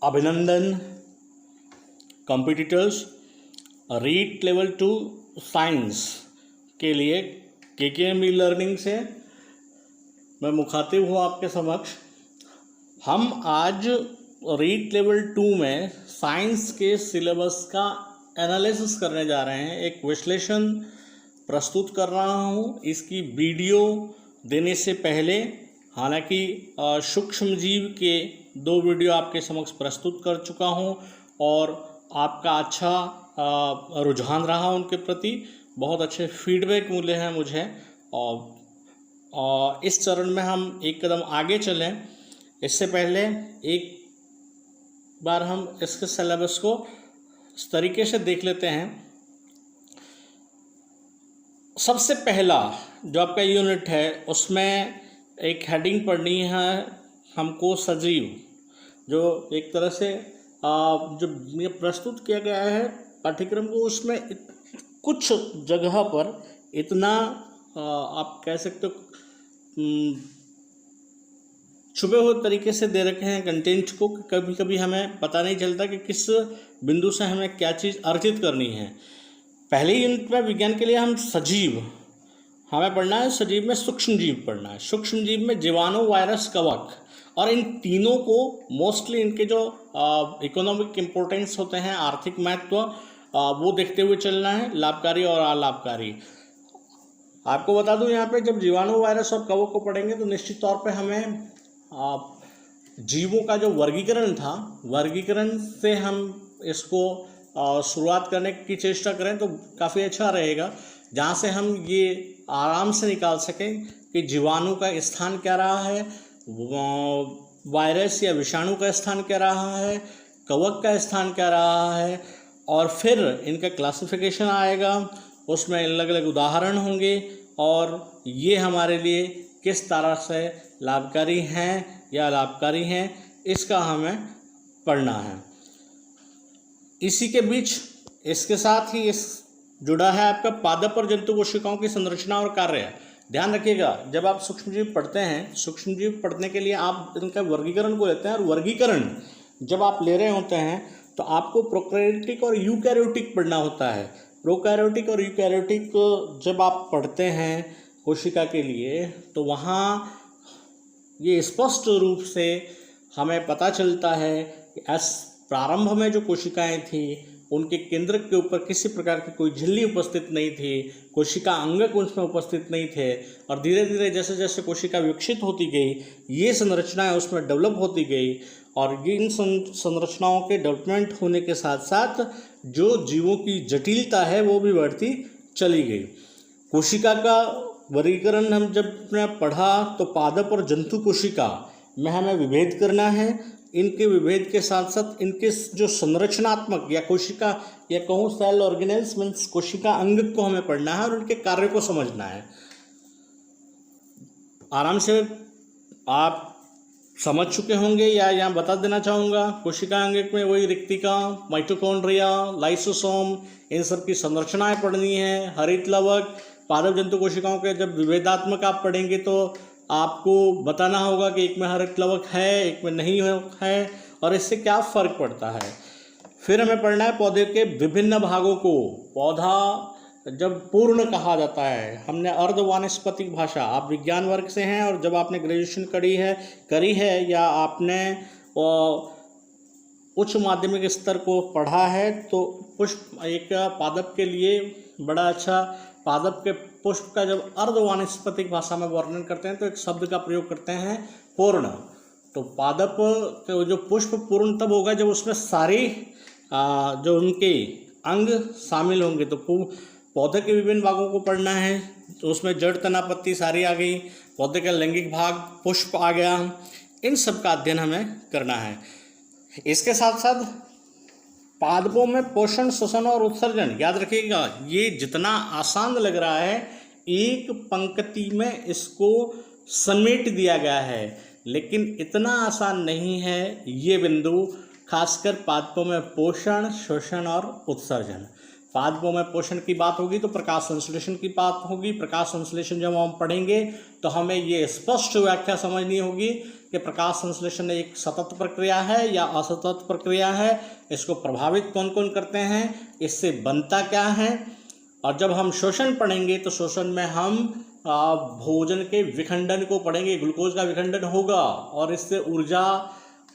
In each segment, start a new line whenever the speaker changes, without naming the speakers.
अभिनंदन competitors REET level 2 science के लिए केकेएमई लर्निंग से मैं मुखातिब हूँ आपके समक्ष। हम आज रीट लेवल 2 में साइंस के सिलेबस का एनालिसिस करने जा रहे हैं। एक विश्लेषण प्रस्तुत कर रहा हूँ। इसकी वीडियो देने से पहले हालांकि सूक्ष्म जीव के 2 वीडियो आपके समक्ष प्रस्तुत कर चुका हूँ और आपका अच्छा रुझान रहा उनके प्रति, बहुत अच्छे फीडबैक मिले हैं मुझे। और इस चरण में हम एक कदम आगे चलें इससे पहले एक बार हम इसके सिलेबस को इस तरीके से देख लेते हैं। सबसे पहला जो आपका यूनिट है उसमें एक हेडिंग पढ़नी है हमको, सजीव, जो एक तरह से जो ये प्रस्तुत किया गया है पाठ्यक्रम को, उसमें कुछ जगह पर इतना आप कह सकते हो छुपे हुए तरीके से दे रखे हैं कंटेंट को, कभी कभी हमें पता नहीं चलता कि किस बिंदु से हमें क्या चीज़ अर्जित करनी है। पहले यूनिट में विज्ञान के लिए हम सजीव हमें पढ़ना है, सजीव में सूक्ष्म जीव पढ़ना है, सूक्ष्म जीव में जीवाणु, वायरस, कवक, और इन तीनों को मोस्टली इनके जो इकोनॉमिक इम्पोर्टेंस होते हैं, आर्थिक महत्व, वो देखते हुए चलना है, लाभकारी और अलाभकारी। आपको बता दूं यहाँ पे जब जीवाणु, वायरस और कवक को पढ़ेंगे तो निश्चित तौर पे हमें जीवों का जो वर्गीकरण था, वर्गीकरण से हम इसको शुरुआत करने की चेष्टा करें तो काफ़ी अच्छा रहेगा, जहाँ से हम ये आराम से निकाल सकें कि जीवाणु का स्थान क्या रहा है, वायरस या विषाणु का स्थान क्या रहा है, कवक का स्थान क्या रहा है, और फिर इनका क्लासिफिकेशन आएगा, उसमें अलग अलग उदाहरण होंगे और ये हमारे लिए किस तरह से लाभकारी हैं या लाभकारी हैं, इसका हमें पढ़ना है। इसी के बीच इसके साथ ही इस जुड़ा है आपका पादप और जंतु कोशिकाओं की संरचना और कार्य। ध्यान रखिएगा, जब आप सूक्ष्मजीव पढ़ते हैं, सूक्ष्मजीव पढ़ने के लिए आप इनका वर्गीकरण को लेते हैं, और वर्गीकरण जब आप ले रहे होते हैं तो आपको प्रोकैरियोटिक और यूकैरियोटिक पढ़ना होता है। प्रोकैरियोटिक और यूकैरियोटिक जब आप पढ़ते हैं कोशिका के लिए तो वहाँ ये स्पष्ट रूप से हमें पता चलता है कि प्रारंभ में जो कोशिकाएं थी उनके केंद्र के ऊपर किसी प्रकार की कोई झिल्ली उपस्थित नहीं थी, कोशिका अंगक उसमें उपस्थित नहीं थे, और धीरे धीरे जैसे जैसे कोशिका विकसित होती गई ये संरचनाएं उसमें डेवलप होती गई, और इन संरचनाओं के डेवलपमेंट होने के साथ साथ जो जीवों की जटिलता है वो भी बढ़ती चली गई। कोशिका का वर्गीकरण हम जब पढ़ा तो पादप और जंतु कोशिका में हमें विभेद करना है। इनके विभेद के साथ साथ इनके जो संरचनात्मक या कोशिका या कहूँ सेल ऑर्गेनेल्स मीन्स कोशिका अंग को हमें पढ़ना है और उनके कार्य को समझना है। आराम से आप समझ चुके होंगे या यहाँ बता देना चाहूँगा, कोशिका अंग में वही रिक्तिका, माइटोकॉन्ड्रिया, लाइसोसोम, इन सब की संरचनाएं पढ़नी है। हरित लवक, पादप जंतु कोशिकाओं के जब विभेदात्मक आप पढ़ेंगे तो आपको बताना होगा कि एक में हरित लवक है, एक में नहीं है, और इससे क्या फ़र्क पड़ता है। फिर हमें पढ़ना है पौधे के विभिन्न भागों को। पौधा जब पूर्ण कहा जाता है, हमने अर्धवानस्पतिक भाषा, आप विज्ञान वर्ग से हैं और जब आपने ग्रेजुएशन करी है या आपने उच्च माध्यमिक स्तर को पढ़ा है तो पुष्प एक पादप के लिए बड़ा अच्छा, पादप के पुष्प का जब अर्धवानस्पतिक भाषा में वर्णन करते हैं तो एक शब्द का प्रयोग करते हैं पूर्ण। तो पादप के जो पुष्प पूर्ण तब होगा जब उसमें सारी जो उनके अंग शामिल होंगे। तो पौधे के विभिन्न भागों को पढ़ना है, तो उसमें जड़, तना, पत्ती सारी आ गई, पौधे का लैंगिक भाग, पुष्प आ गया, इन सब का अध्ययन हमें करना है। इसके साथ साथ पादपों में पोषण, श्वसन और उत्सर्जन, याद रखिएगा ये जितना आसान लग रहा है एक पंक्ति में इसको समेट दिया गया है, लेकिन इतना आसान नहीं है ये बिंदु, खासकर पादपों में पोषण, श्वसन और उत्सर्जन। पादपों में पोषण की बात होगी तो प्रकाश संश्लेषण की बात होगी। प्रकाश संश्लेषण जब हम पढ़ेंगे तो हमें ये स्पष्ट व्याख्या समझनी होगी कि प्रकाश संश्लेषण एक सतत प्रक्रिया है या असतत प्रक्रिया है, इसको प्रभावित कौन कौन करते हैं, इससे बनता क्या है। और जब हम शोषण पढ़ेंगे तो शोषण में हम भोजन के विखंडन को पढ़ेंगे, ग्लूकोज का विखंडन होगा और इससे ऊर्जा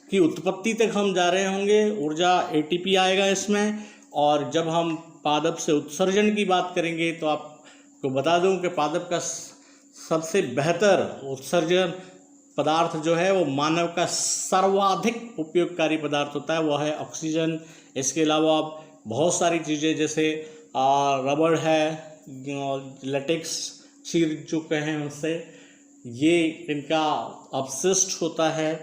की उत्पत्ति तक हम जा रहे होंगे, ऊर्जा ATP आएगा इसमें। और जब हम पादप से उत्सर्जन की बात करेंगे तो आपको बता दूं कि पादप का सबसे बेहतर उत्सर्जन पदार्थ जो है वो मानव का सर्वाधिक उपयोगकारी पदार्थ होता है, वो है ऑक्सीजन। इसके अलावा बहुत सारी चीज़ें जैसे रबड़ है, लेटेक्स चीर चुके हैं उससे, ये इनका अपशिष्ट होता है।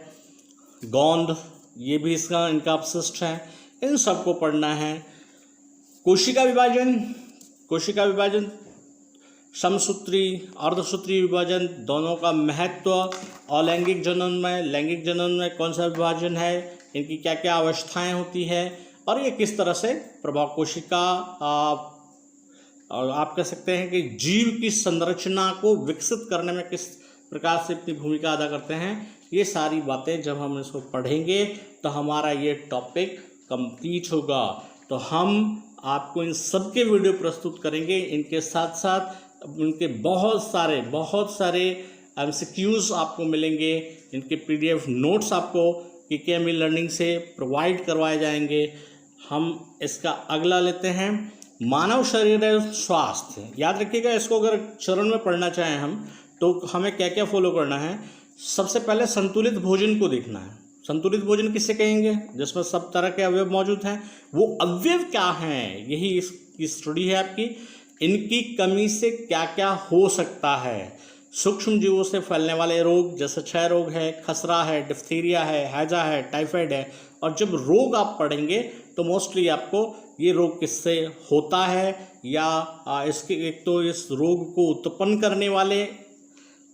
गोंद ये भी इनका अपशिष्ट है। इन सबको पढ़ना है। कोशिका विभाजन समसूत्री अर्धसूत्री विभाजन दोनों का महत्व, और लैंगिक जनन में कौन सा विभाजन है, इनकी क्या क्या अवस्थाएं होती है और ये किस तरह से प्रभाव कोशिका और आप कह सकते हैं कि जीव की संरचना को विकसित करने में किस प्रकार से अपनी भूमिका अदा करते हैं। ये सारी बातें जब हम इसको पढ़ेंगे तो हमारा ये टॉपिक कंप्लीट होगा। तो हम आपको इन सब के वीडियो प्रस्तुत करेंगे, इनके साथ साथ उनके बहुत सारे MCQs आपको मिलेंगे, इनके PDF नोट्स आपको KKME लर्निंग से प्रोवाइड करवाए जाएंगे। हम इसका अगला लेते हैं, मानव शरीर एवं स्वास्थ्य। याद रखिएगा, इसको अगर चरण में पढ़ना चाहें हम तो हमें क्या क्या फॉलो करना है। सबसे पहले संतुलित भोजन को देखना है। संतुलित भोजन किसे कहेंगे, जिसमें सब तरह के अवयव मौजूद हैं। वो अवयव क्या हैं, यही इसकी स्टडी है आपकी। इनकी कमी से क्या क्या हो सकता है। सूक्ष्म जीवों से फैलने वाले रोग जैसे क्षय रोग है, खसरा है, डिफ्थीरिया है, हैजा है, टाइफाइड है। और जब रोग आप पढ़ेंगे तो मोस्टली आपको ये रोग किससे होता है, या इसके एक तो इस रोग को उत्पन्न करने वाले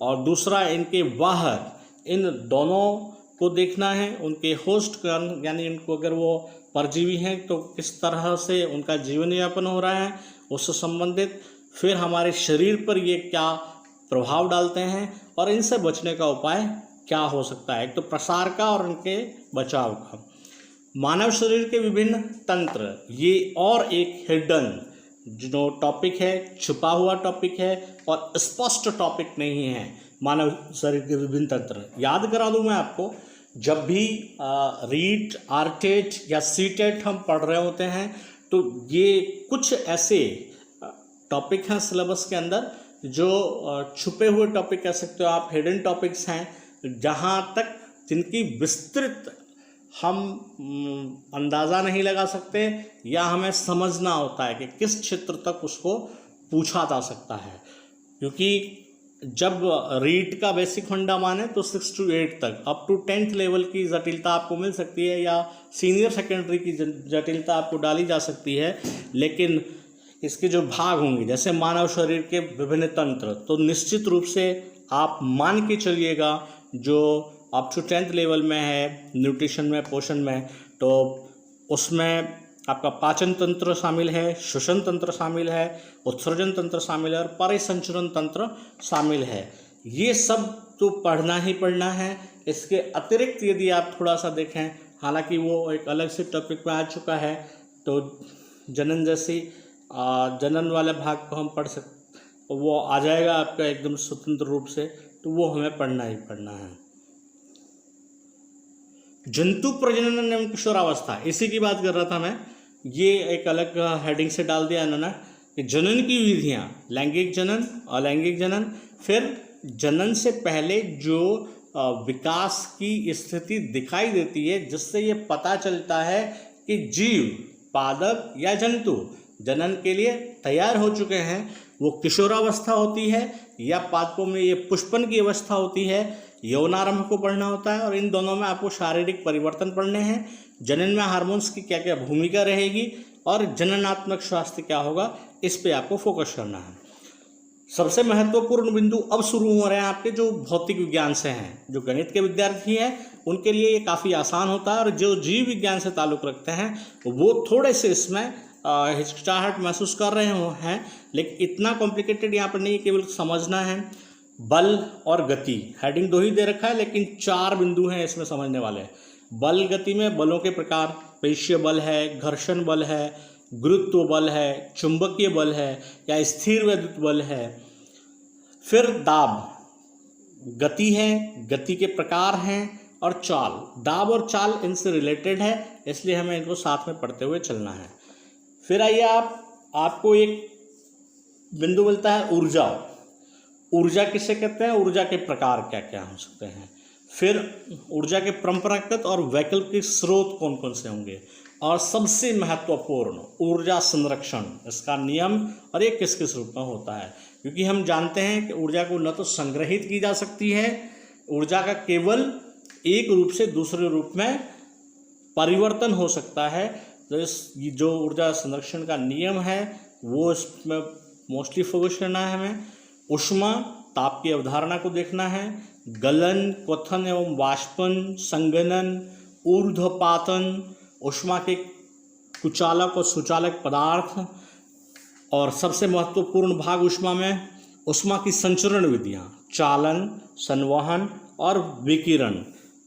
और दूसरा इनके वाहक, इन दोनों को देखना है। उनके होस्ट यानी इनको अगर वो परजीवी हैं तो किस तरह से उनका जीवन यापन हो रहा है उससे संबंधित। फिर हमारे शरीर पर ये क्या प्रभाव डालते हैं और इनसे बचने का उपाय क्या हो सकता है, एक तो प्रसार का और इनके बचाव का। मानव शरीर के विभिन्न तंत्र, ये और एक हिडन जो टॉपिक है, छुपा हुआ टॉपिक है और स्पष्ट टॉपिक नहीं है। मानव शरीर के विभिन्न तंत्र याद करा दूं मैं आपको, जब भी रीट, आरटेट या सीटेट हम पढ़ रहे होते हैं तो ये कुछ ऐसे टॉपिक हैं सिलेबस के अंदर जो छुपे हुए टॉपिक कह सकते हो आप, हिडन टॉपिक्स हैं, जहाँ तक जिनकी विस्तृत हम अंदाज़ा नहीं लगा सकते या हमें समझना होता है कि किस क्षेत्र तक उसको पूछा जा सकता है। क्योंकि जब रीट का बेसिक फंडा माने तो 6 to 8 तक अप टू 10th लेवल की जटिलता आपको मिल सकती है या सीनियर सेकेंडरी की जटिलता आपको डाली जा सकती है। लेकिन इसके जो भाग होंगे जैसे मानव शरीर के विभिन्न तंत्र, तो निश्चित रूप से आप मान के चलिएगा जो अप टू 10th लेवल में है न्यूट्रिशन में, पोषण में, तो उसमें आपका पाचन तंत्र शामिल है, श्वसन तंत्र शामिल है, उत्सर्जन तंत्र शामिल है और परिसंचरण तंत्र शामिल है। ये सब तो पढ़ना ही पढ़ना है। इसके अतिरिक्त यदि आप थोड़ा सा देखें, हालांकि वो एक अलग से टॉपिक में आ चुका है, तो जनन जैसी जनन वाले भाग को हम पढ़ सकते, वो आ जाएगा आपका एकदम स्वतंत्र रूप से, तो वो हमें पढ़ना ही पढ़ना है। जंतु प्रजनन एवं किशोरावस्था, इसी की बात कर रहा था मैं। ये एक अलग हेडिंग से डाल दिया इन्होंने कि जनन की विधियाँ, लैंगिक जनन, अलैंगिक जनन, फिर जनन से पहले जो विकास की स्थिति दिखाई देती है जिससे ये पता चलता है कि जीव, पादप या जंतु जनन के लिए तैयार हो चुके हैं। वो किशोरावस्था होती है या पादपों में ये पुष्पन की अवस्था होती है, यौनारंभ को पढ़ना होता है। और इन दोनों में आपको शारीरिक परिवर्तन पढ़ने हैं, जनन में हार्मोन्स की क्या क्या भूमिका रहेगी और जननात्मक स्वास्थ्य क्या होगा, इस पे आपको फोकस करना है। सबसे महत्वपूर्ण बिंदु अब शुरू हो रहे हैं आपके जो भौतिक विज्ञान से हैं। जो गणित के विद्यार्थी हैं उनके लिए ये काफ़ी आसान होता है और जो जीव विज्ञान से ताल्लुक़ रखते हैं वो थोड़े से इसमें हिचकिचाहट महसूस कर रहे हो हैं, लेकिन इतना कॉम्प्लिकेटेड यहाँ पर नहीं, केवल समझना है। बल और गति, हेडिंग 2 ही दे रखा है लेकिन 4 बिंदु हैं इसमें समझने वाले। बल गति में बलों के प्रकार, पेशीय बल है, घर्षण बल है, गुरुत्व बल है, चुंबकीय बल है या स्थिर वैद्युत बल है। फिर दाब, गति है, गति के प्रकार हैं, और चाल, दाब और चाल इनसे रिलेटेड है, इसलिए हमें इनको साथ में पढ़ते हुए चलना है। फिर आइए आपको एक बिंदु मिलता है ऊर्जा। ऊर्जा किसे कहते हैं, ऊर्जा के प्रकार क्या क्या हो सकते हैं। फिर ऊर्जा के परंपरागत और वैकल्पिक स्रोत कौन कौन से होंगे, और सबसे महत्वपूर्ण ऊर्जा संरक्षण, इसका नियम और ये किस किस रूप में होता है। क्योंकि हम जानते हैं कि ऊर्जा को न तो संग्रहित की जा सकती है, ऊर्जा का केवल एक रूप से दूसरे रूप में परिवर्तन हो सकता है। तो जो ऊर्जा संरक्षण का नियम है वो इसमें मोस्टली फोकस करना है हमें। ऊष्मा, ताप की अवधारणा को देखना है। गलन, क्वथन एवं वाष्पन, संघनन, ऊर्ध्वपातन, ऊष्मा के कुचालक और सुचालक पदार्थ, और सबसे महत्वपूर्ण भाग ऊष्मा में ऊष्मा की संचरण विधियाँ, चालन, संवहन और विकिरण।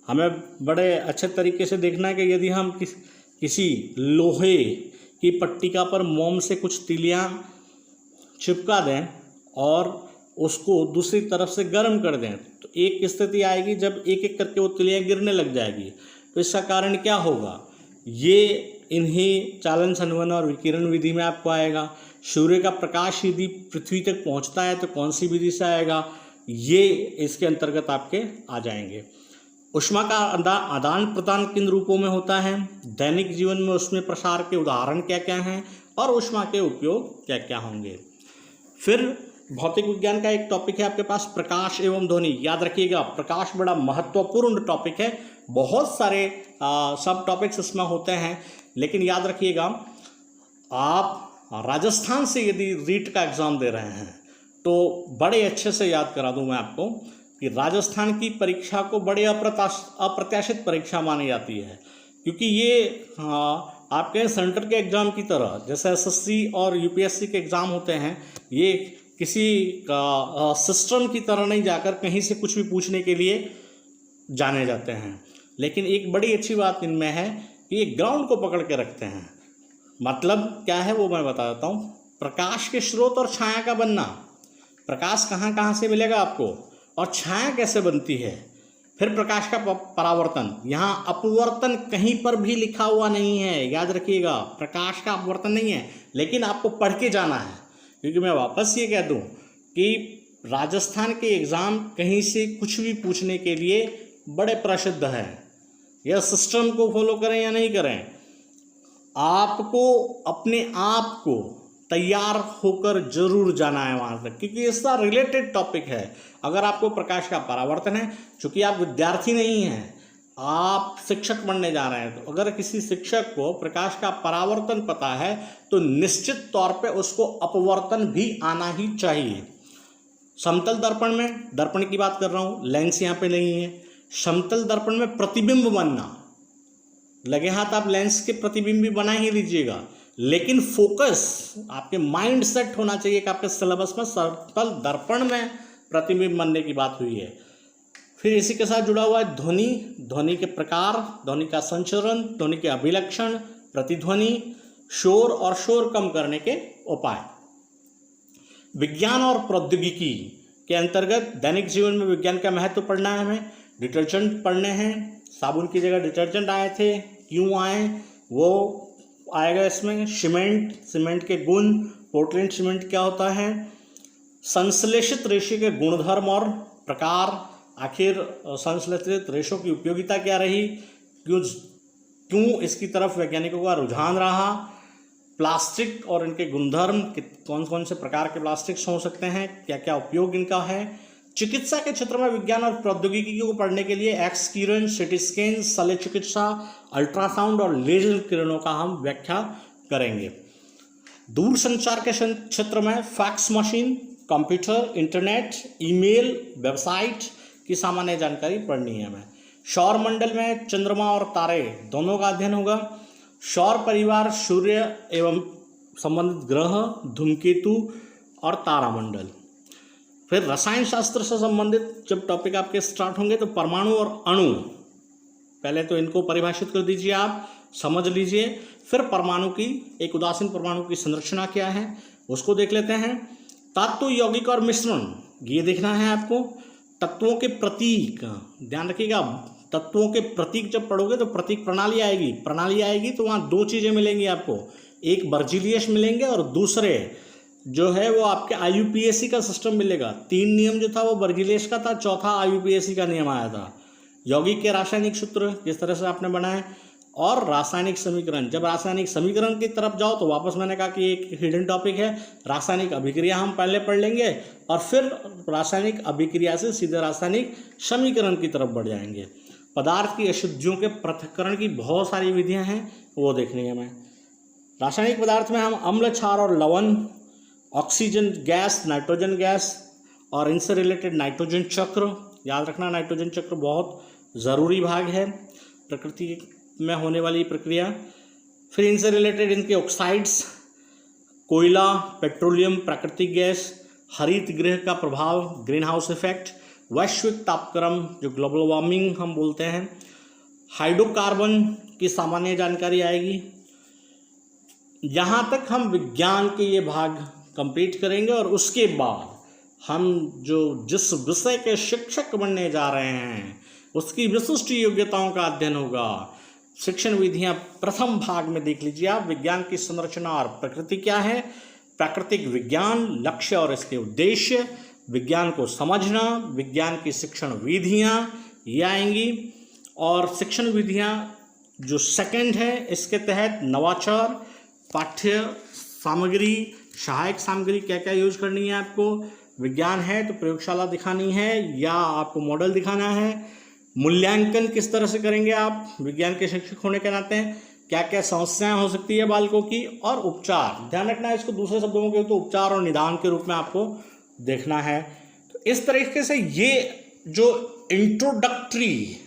हमें बड़े अच्छे तरीके से देखना है कि यदि हम किसी लोहे की पट्टिका पर मोम से कुछ तीलियाँ चिपका दें और उसको दूसरी तरफ से गर्म कर दें तो एक स्थिति आएगी जब एक एक करके वो तीलियाँ गिरने लग जाएगी। तो इसका कारण क्या होगा, ये इन्हीं चालन, संवहन और विकिरण विधि में आपको आएगा। सूर्य का प्रकाश यदि पृथ्वी तक पहुंचता है तो कौन सी विधि से आएगा, ये इसके अंतर्गत आपके आ जाएंगे। ऊष्मा का आदान प्रदान किन रूपों में होता है, दैनिक जीवन में ऊष्मीय प्रसार के उदाहरण क्या क्या हैं और ऊष्मा के उपयोग क्या क्या होंगे। फिर भौतिक विज्ञान का एक टॉपिक है आपके पास, प्रकाश एवं ध्वनि। याद रखिएगा, प्रकाश बड़ा महत्वपूर्ण टॉपिक है, बहुत सारे सब टॉपिक्स इसमें होते हैं, लेकिन याद रखिएगा आप राजस्थान से यदि रीट का एग्ज़ाम दे रहे हैं तो बड़े अच्छे से याद करा दूं मैं आपको कि राजस्थान की परीक्षा को बड़े अप्रत्याशित परीक्षा मानी जाती है, क्योंकि ये आपके सेंटर के एग्ज़ाम की तरह जैसे एसएससी और यूपीएससी के एग्ज़ाम होते हैं, ये किसी का सिस्टम की तरह नहीं जाकर कहीं से कुछ भी पूछने के लिए जाने जाते हैं। लेकिन एक बड़ी अच्छी बात इनमें है कि ये ग्राउंड को पकड़ के रखते हैं। मतलब क्या है वो मैं बता देता हूँ। प्रकाश के स्रोत और छाया का बनना, प्रकाश कहाँ कहाँ से मिलेगा आपको और छाया कैसे बनती है। फिर प्रकाश का परावर्तन, यहाँ अपवर्तन कहीं पर भी लिखा हुआ नहीं है, याद रखिएगा, प्रकाश का अपवर्तन नहीं है, लेकिन आपको पढ़ के जाना है। क्योंकि मैं वापस ये कह दूँ कि राजस्थान के एग्ज़ाम कहीं से कुछ भी पूछने के लिए बड़े प्रसिद्ध हैं। यह सिस्टम को फॉलो करें या नहीं करें, आपको अपने आप को तैयार होकर जरूर जाना है वहाँ तक, क्योंकि इसका रिलेटेड टॉपिक है। अगर आपको प्रकाश का परावर्तन है, चूँकि आप विद्यार्थी नहीं हैं, आप शिक्षक बनने जा रहे हैं, तो अगर किसी शिक्षक को प्रकाश का परावर्तन पता है तो निश्चित तौर पे उसको अपवर्तन भी आना ही चाहिए। समतल दर्पण में, दर्पण की बात कर रहा हूँ, लेंस यहाँ पे नहीं है। समतल दर्पण में प्रतिबिंब बनना, लगे हाथ आप लेंस के प्रतिबिंब भी बना ही लीजिएगा, लेकिन फोकस आपके माइंड सेट होना चाहिए कि आपके सिलेबस में समतल दर्पण में प्रतिबिंब बनने की बात हुई है। फिर इसी के साथ जुड़ा हुआ है ध्वनि, ध्वनि के प्रकार, ध्वनि का संचरण, ध्वनि के अभिलक्षण, प्रतिध्वनि, शोर और शोर कम करने के उपाय। विज्ञान और प्रौद्योगिकी के अंतर्गत दैनिक जीवन में विज्ञान का महत्व पढ़ना है हमें। डिटर्जेंट पढ़ने हैं, साबुन की जगह डिटर्जेंट आए थे, क्यों आए वो आएगा इसमें। सीमेंट, सीमेंट के गुण, पोर्टलैंड सीमेंट क्या होता है। संश्लेषित रेशे के गुणधर्म और प्रकार, आखिर संश्लेषित रेशों की उपयोगिता क्या रही, क्यों इसकी तरफ वैज्ञानिकों का रुझान रहा। प्लास्टिक और इनके गुणधर्म, कौन कौन से प्रकार के प्लास्टिक्स हो सकते हैं, क्या क्या उपयोग इनका है। चिकित्सा के क्षेत्र में विज्ञान और प्रौद्योगिकी को पढ़ने के लिए एक्स किरण, सिटी स्कैन, शल्य चिकित्सा, अल्ट्रासाउंड और लेजर किरणों का हम व्याख्या करेंगे। दूर संचार के क्षेत्र में fax machine, computer, internet, email, website की सामान्य जानकारी पढ़नी है हमें। सौर मंडल में चंद्रमा और तारे दोनों का अध्ययन होगा। सौर परिवार सूर्य एवं संबंधित ग्रह, धूमकेतु और तारामंडल। फिर रसायन शास्त्र से संबंधित जब टॉपिक आपके स्टार्ट होंगे तो परमाणु और अणु, पहले तो इनको परिभाषित कर दीजिए, आप समझ लीजिए। फिर परमाणु की, एक उदासीन परमाणु की संरचना क्या है उसको देख लेते हैं। तत्व, यौगिक और मिश्रण, ये देखना है आपको। तत्वों के प्रतीक, ध्यान रखिएगा, तत्वों के प्रतीक जब पढ़ोगे तो प्रतीक प्रणाली आएगी तो वहाँ दो चीज़ें मिलेंगी आपको, एक बर्जीलियस मिलेंगे और दूसरे जो है वो आपके IUPAC का सिस्टम मिलेगा। 3 नियम जो था वो बर्जीलियस का था, चौथा IUPAC का नियम आया था। यौगिक के रासायनिक सूत्र किस तरह से आपने बनाए, और रासायनिक समीकरण। जब रासायनिक समीकरण की तरफ जाओ तो वापस मैंने कहा कि एक हिडन टॉपिक है, रासायनिक अभिक्रिया हम पहले पढ़ लेंगे और फिर रासायनिक अभिक्रिया से सीधे रासायनिक समीकरण की तरफ बढ़ जाएंगे। पदार्थ की अशुद्धियों के पृथक्करण की बहुत सारी विधियां हैं, वो देखनी है हमें। रासायनिक पदार्थ में हम अम्ल, क्षार और लवण, ऑक्सीजन गैस, नाइट्रोजन गैस और इनसे रिलेटेड नाइट्रोजन चक्र, याद रखना नाइट्रोजन चक्र बहुत ज़रूरी भाग है प्रकृति में होने वाली प्रक्रिया। फिर इनसे रिलेटेड इनके ऑक्साइड्स, कोयला, पेट्रोलियम, प्राकृतिक गैस, हरित गृह का प्रभाव, ग्रीन हाउस इफेक्ट, वैश्विक तापक्रम जो ग्लोबल वार्मिंग हम बोलते हैं, हाइड्रोकार्बन की सामान्य जानकारी आएगी। यहाँ तक हम विज्ञान के ये भाग कंप्लीट करेंगे और उसके बाद हम जिस विषय के शिक्षक बनने जा रहे हैं उसकी विशिष्ट योग्यताओं का अध्ययन होगा। शिक्षण विधियां प्रथम भाग में देख लीजिए आप। विज्ञान की संरचना और प्रकृति क्या है, प्राकृतिक विज्ञान, लक्ष्य और इसके उद्देश्य, विज्ञान को समझना, विज्ञान की शिक्षण विधियां ये आएंगी। और शिक्षण विधियां जो सेकंड है इसके तहत नवाचार, पाठ्य सामग्री, सहायक सामग्री क्या क्या यूज करनी है आपको। विज्ञान है तो प्रयोगशाला दिखानी है या आपको मॉडल दिखाना है। मूल्यांकन किस तरह से करेंगे आप विज्ञान के शिक्षक होने के नाते, क्या क्या समस्याएं हो सकती है बालकों की, और उपचार, ध्यान रखना है इसको दूसरे शब्दों में तो उपचार और निदान के रूप में आपको देखना है। तो इस तरीके से ये जो इंट्रोडक्टरी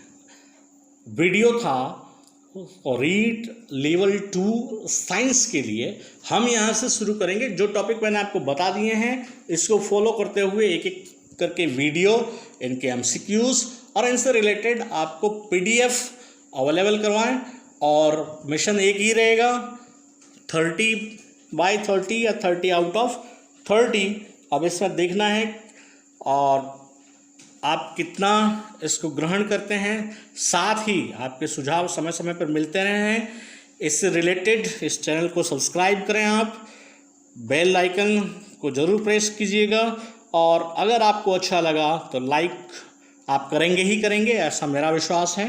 वीडियो था रीड लेवल 2 साइंस के लिए हम यहाँ से शुरू करेंगे। जो टॉपिक मैंने आपको बता दिए हैं इसको फॉलो करते हुए एक एक करके वीडियो, इनके MCQs और इनसे रिलेटेड आपको PDF अवेलेबल करवाएं। और मिशन एक ही रहेगा, 30/30 या 30 आउट ऑफ 30 अब इसमें देखना है और आप कितना इसको ग्रहण करते हैं। साथ ही आपके सुझाव समय समय पर मिलते रहे हैं। इससे रिलेटेड इस चैनल को सब्सक्राइब करें, आप बेल आइकन को ज़रूर प्रेस कीजिएगा और अगर आपको अच्छा लगा तो लाइक आप करेंगे ही करेंगे, ऐसा मेरा विश्वास है।